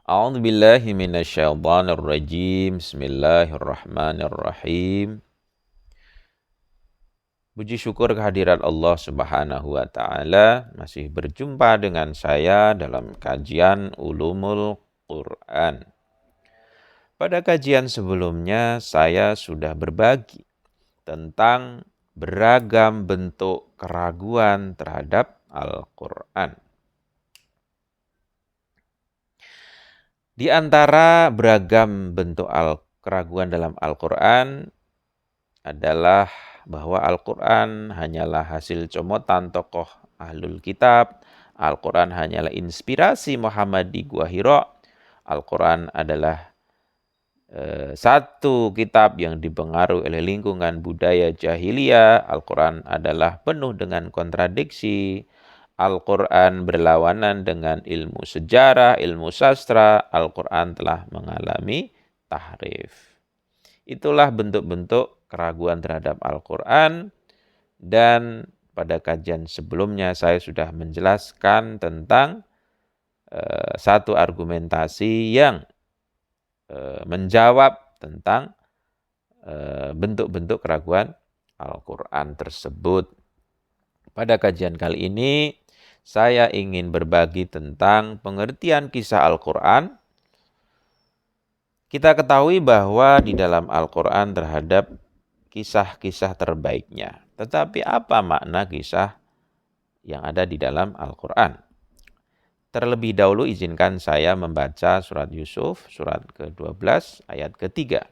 A'udzu billahi minasyaitonir rajim. Bismillahirrahmanirrahim. Puji syukur kehadirat Allah Subhanahu wa taala, masih berjumpa dengan saya dalam kajian Ulumul Quran. Pada kajian sebelumnya saya sudah berbagi tentang beragam bentuk keraguan terhadap Al-Quran. Di antara beragam bentuk keraguan dalam Al-Quran adalah bahwa Al-Quran hanyalah hasil comotan tokoh ahlul kitab, Al-Quran hanyalah inspirasi Muhammad di Gua Hira, Al-Quran adalah satu kitab yang dipengaruhi oleh lingkungan budaya jahiliyah, Al-Quran adalah penuh dengan kontradiksi, Al-Quran berlawanan dengan ilmu sejarah, ilmu sastra, Al-Quran telah mengalami tahrif. Itulah bentuk-bentuk keraguan terhadap Al-Quran, dan pada kajian sebelumnya saya sudah menjelaskan tentang satu argumentasi yang menjawab tentang bentuk-bentuk keraguan Al-Quran tersebut. Pada kajian kali ini saya ingin berbagi tentang pengertian kisah Al-Quran. Kita ketahui bahwa di dalam Al-Quran terhadap kisah-kisah terbaiknya. Tetapi apa makna kisah yang ada di dalam Al-Quran? Terlebih dahulu izinkan saya membaca surat Yusuf, surat ke-12 ayat ke-3.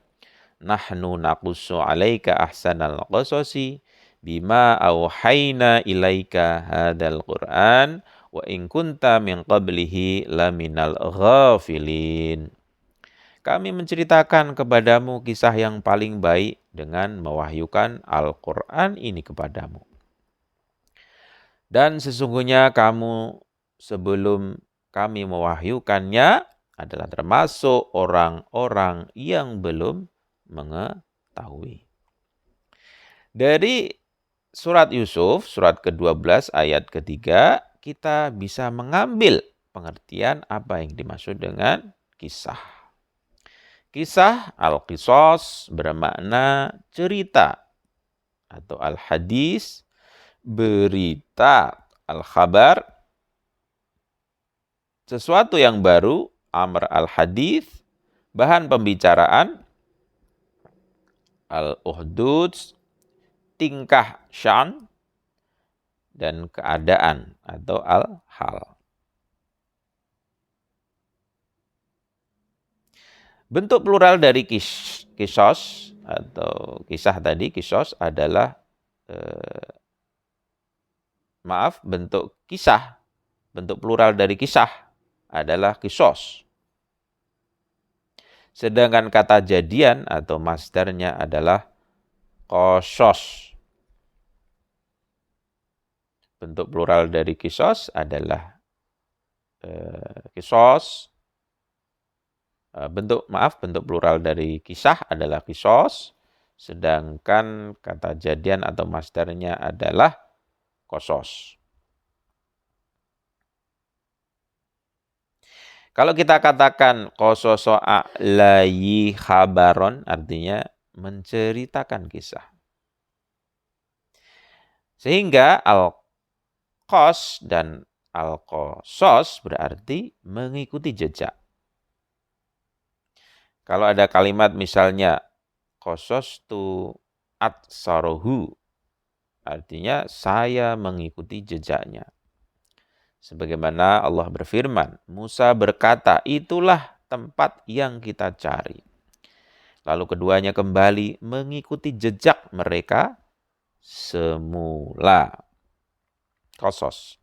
Nahnu naqussu alaika ahsanal qasasi bima auhayna ilaika hadal Qur'an wa in kunta min qablihi laminal ghafilin. Kami menceritakan kepadamu kisah yang paling baik dengan mewahyukan Al-Quran ini kepadamu. Dan sesungguhnya kamu sebelum kami mewahyukannya adalah termasuk orang-orang yang belum mengetahui. Dari surat Yusuf, surat ke-12 ayat ke-3, kita bisa mengambil pengertian apa yang dimaksud dengan kisah. Kisah al-qisas bermakna cerita atau al-hadis, berita, al-khabar, sesuatu yang baru, amr al-hadis, bahan pembicaraan, al-uhdud, tingkah syan, dan keadaan atau al-hal. Bentuk plural dari kisos atau kisah tadi, kisos adalah bentuk kisah, bentuk plural dari kisah adalah kisos. Sedangkan kata jadian atau masdarnya adalah qosos. Bentuk plural dari kisos adalah kisos. Bentuk plural dari kisah adalah kisos, sedangkan kata jadian atau masdarnya adalah qosos. Kalau kita katakan qososo a'layi khabaron, artinya menceritakan kisah. Sehingga al-qos dan al-qosos berarti mengikuti jejak. Kalau ada kalimat misalnya qosostu atsarohu, artinya saya mengikuti jejaknya. Sebagaimana Allah berfirman, Musa berkata, itulah tempat yang kita cari. Lalu keduanya kembali mengikuti jejak mereka semula. Qasas.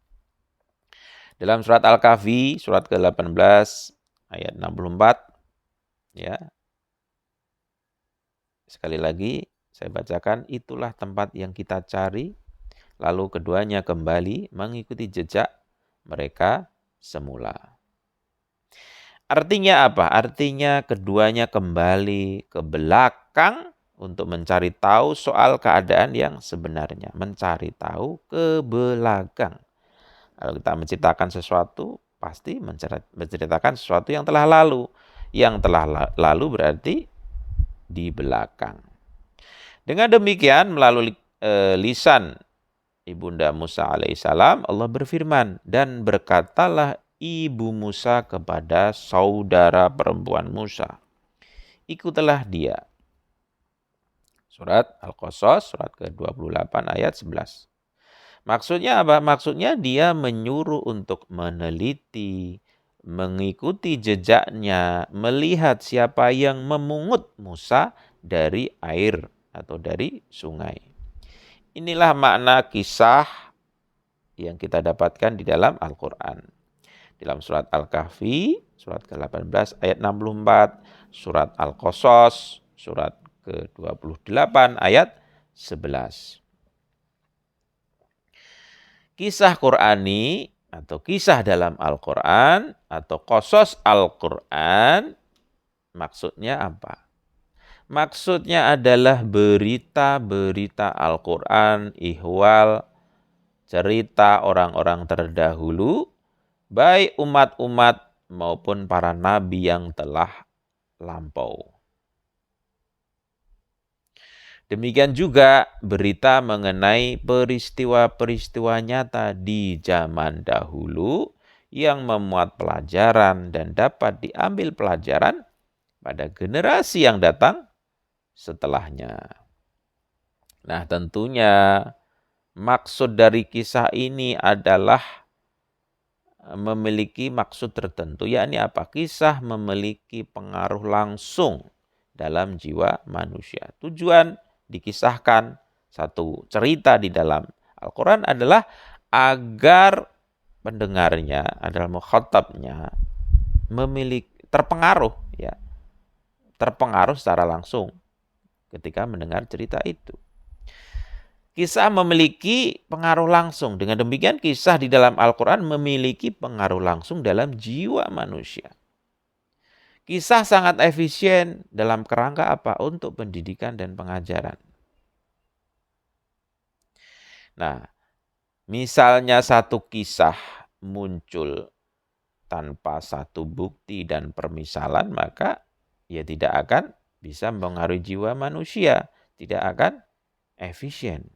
Dalam surat Al-Kahfi, surat ke-18, ayat 64, ya. Sekali lagi saya bacakan, itulah tempat yang kita cari. Lalu keduanya kembali mengikuti jejak mereka semula. Artinya apa? Artinya keduanya kembali ke belakang untuk mencari tahu soal keadaan yang sebenarnya. Mencari tahu ke belakang. Kalau kita menciptakan sesuatu, pasti menceritakan sesuatu yang telah lalu. Yang telah lalu berarti di belakang. Dengan demikian melalui lisan Ibunda Musa alaihissalam, Allah berfirman, dan berkatalah ibu Musa kepada saudara perempuan Musa, ikutilah dia. Surat Al-Qasas, surat ke-28 ayat 11. Maksudnya apa? Maksudnya dia menyuruh untuk meneliti, mengikuti jejaknya, melihat siapa yang memungut Musa dari air atau dari sungai. Inilah makna kisah yang kita dapatkan di dalam Al-Quran. Dalam surat Al-Kahfi, surat ke-18 ayat 64, surat Al-Qasas, surat ke-28 ayat 11. Kisah Qur'ani atau kisah dalam Al-Quran atau qasas Al-Quran maksudnya apa? Maksudnya adalah berita-berita Al-Quran, ihwal, cerita orang-orang terdahulu, baik umat-umat maupun para nabi yang telah lampau. Demikian juga berita mengenai peristiwa-peristiwa nyata di zaman dahulu yang memuat pelajaran dan dapat diambil pelajaran pada generasi yang datang setelahnya. Nah, tentunya maksud dari kisah ini adalah memiliki maksud tertentu, yakni apa? Kisah memiliki pengaruh langsung dalam jiwa manusia. Tujuan dikisahkan satu cerita di dalam Al-Quran adalah agar pendengarnya adalah mukhatabnya memiliki terpengaruh secara langsung ketika mendengar cerita itu. Kisah memiliki pengaruh langsung. Dengan demikian kisah di dalam Al-Quran memiliki pengaruh langsung dalam jiwa manusia. Kisah sangat efisien dalam kerangka apa? Untuk pendidikan dan pengajaran. Nah, misalnya satu kisah muncul tanpa satu bukti dan permisalan, maka ia tidak akan bisa mempengaruhi jiwa manusia, tidak akan efisien.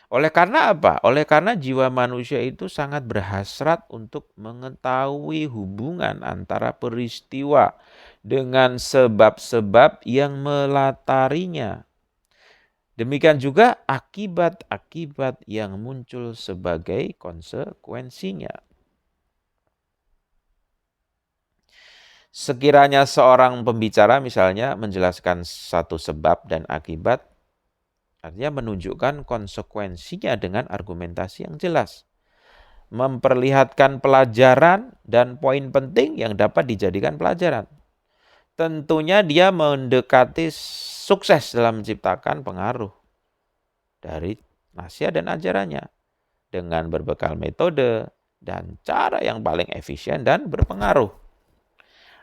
Oleh karena apa? Oleh karena jiwa manusia itu sangat berhasrat untuk mengetahui hubungan antara peristiwa dengan sebab-sebab yang melatarinya. Demikian juga akibat-akibat yang muncul sebagai konsekuensinya. Sekiranya seorang pembicara misalnya menjelaskan satu sebab dan akibat, artinya menunjukkan konsekuensinya dengan argumentasi yang jelas. Memperlihatkan pelajaran dan poin penting yang dapat dijadikan pelajaran. Tentunya dia mendekati sukses dalam menciptakan pengaruh dari nasihat dan ajarannya dengan berbekal metode dan cara yang paling efisien dan berpengaruh.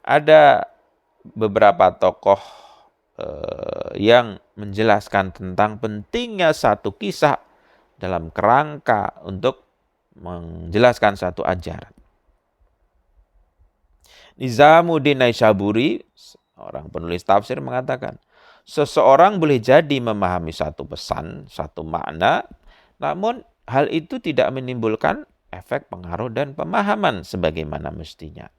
Ada beberapa tokoh yang menjelaskan tentang pentingnya satu kisah dalam kerangka untuk menjelaskan satu ajaran. Nizamuddin Naisaburi, orang penulis tafsir, mengatakan, seseorang boleh jadi memahami satu pesan, satu makna, namun hal itu tidak menimbulkan efek pengaruh dan pemahaman sebagaimana mestinya.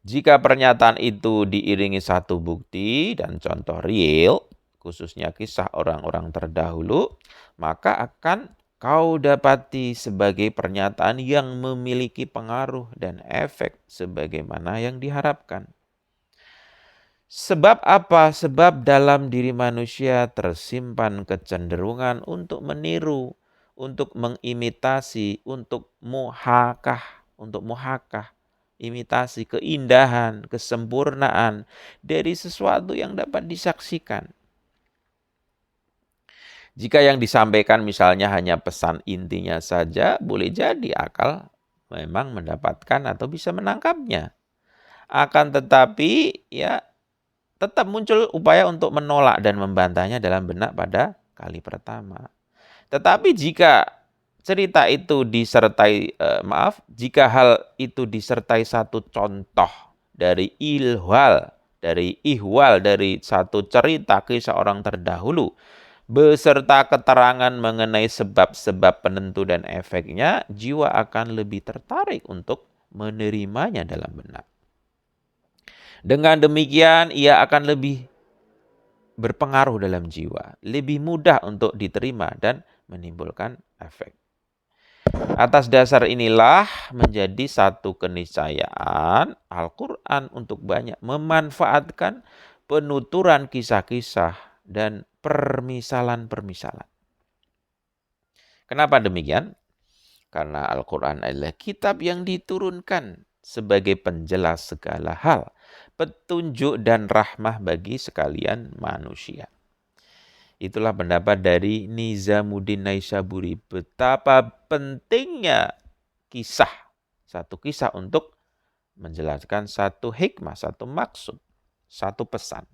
Jika pernyataan itu diiringi satu bukti dan contoh real, khususnya kisah orang-orang terdahulu, maka akan kau dapati sebagai pernyataan yang memiliki pengaruh dan efek sebagaimana yang diharapkan. Sebab apa? Sebab dalam diri manusia tersimpan kecenderungan untuk meniru, untuk mengimitasi, untuk muhakah, imitasi keindahan, kesempurnaan dari sesuatu yang dapat disaksikan. Jika yang disampaikan misalnya hanya pesan intinya saja, boleh jadi akal memang mendapatkan atau bisa menangkapnya. Akan tetapi tetap muncul upaya untuk menolak dan membantahnya dalam benak pada kali pertama. Tetapi jika cerita itu disertai jika hal itu disertai satu contoh dari ihwal dari satu cerita kisah orang terdahulu beserta keterangan mengenai sebab-sebab penentu dan efeknya, jiwa akan lebih tertarik untuk menerimanya dalam benak. Dengan demikian, ia akan lebih berpengaruh dalam jiwa, lebih mudah untuk diterima dan menimbulkan efek. Atas dasar inilah menjadi satu keniscayaan Al-Quran untuk banyak memanfaatkan penuturan kisah-kisah dan permisalan-permisalan. Kenapa demikian? Karena Al-Quran adalah kitab yang diturunkan sebagai penjelas segala hal, petunjuk dan rahmah bagi sekalian manusia. Itulah pendapat dari Nizamuddin Naisaburi. Betapa pentingnya satu kisah untuk menjelaskan satu hikmah, satu maksud, satu pesan.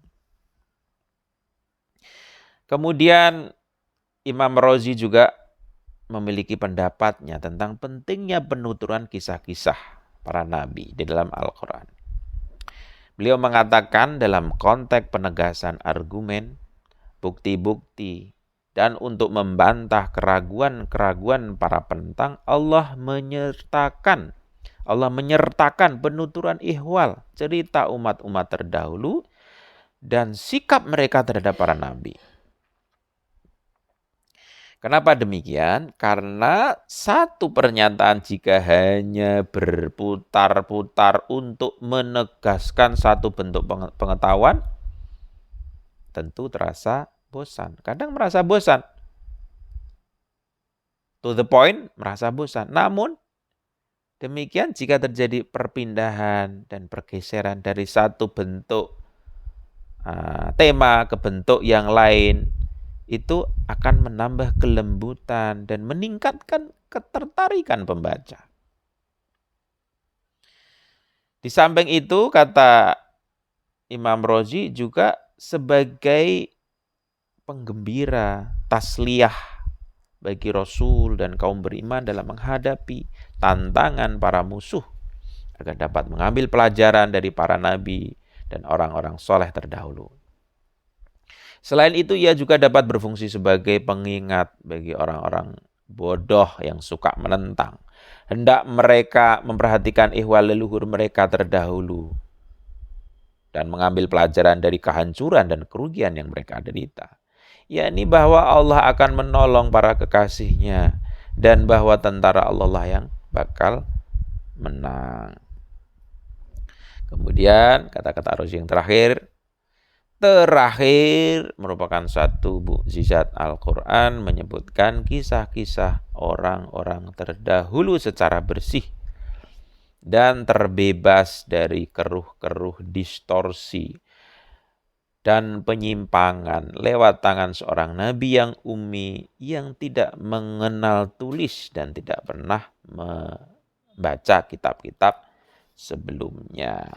Kemudian Imam Razi juga memiliki pendapatnya tentang pentingnya penuturan kisah-kisah para nabi di dalam Al-Quran. Beliau mengatakan dalam konteks penegasan argumen, bukti-bukti, dan untuk membantah keraguan-keraguan para penentang, Allah menyertakan penuturan ihwal, cerita umat-umat terdahulu, dan sikap mereka terhadap para nabi. Kenapa demikian? Karena satu pernyataan jika hanya berputar-putar untuk menegaskan satu bentuk pengetahuan, tentu terasa bosan. Kadang merasa bosan. To the point, merasa bosan. Namun, demikian jika terjadi perpindahan dan pergeseran dari satu bentuk tema ke bentuk yang lain, itu akan menambah kelembutan dan meningkatkan ketertarikan pembaca. Di samping itu, kata Imam Razi juga sebagai penggembira, tasliyah bagi Rasul dan kaum beriman dalam menghadapi tantangan para musuh agar dapat mengambil pelajaran dari para nabi dan orang-orang soleh terdahulu. Selain itu, ia juga dapat berfungsi sebagai pengingat bagi orang-orang bodoh yang suka menentang. Hendak mereka memperhatikan ihwal leluhur mereka terdahulu dan mengambil pelajaran dari kehancuran dan kerugian yang mereka derita. Yakni bahwa Allah akan menolong para kekasihnya dan bahwa tentara Allah lah yang bakal menang. Kemudian kata-kata Razi yang terakhir merupakan satu mukjizat Al-Quran menyebutkan kisah-kisah orang-orang terdahulu secara bersih dan terbebas dari keruh-keruh distorsi dan penyimpangan lewat tangan seorang nabi yang ummi yang tidak mengenal tulis dan tidak pernah membaca kitab-kitab sebelumnya.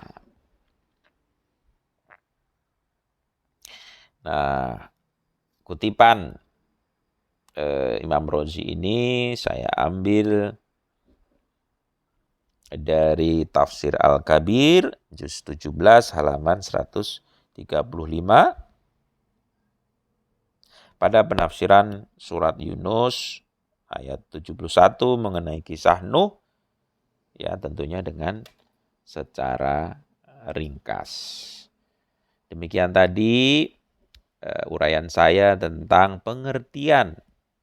Nah, kutipan Imam Razi ini saya ambil dari Tafsir Al-Kabir, juz 17, halaman 135, pada penafsiran surat Yunus, ayat 71 mengenai kisah Nuh, ya tentunya dengan secara ringkas. Demikian tadi uraian saya tentang pengertian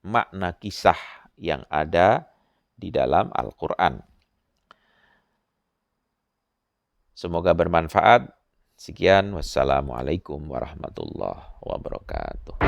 makna kisah yang ada di dalam Al-Quran. Semoga bermanfaat. Sekian, wassalamualaikum warahmatullahi wabarakatuh.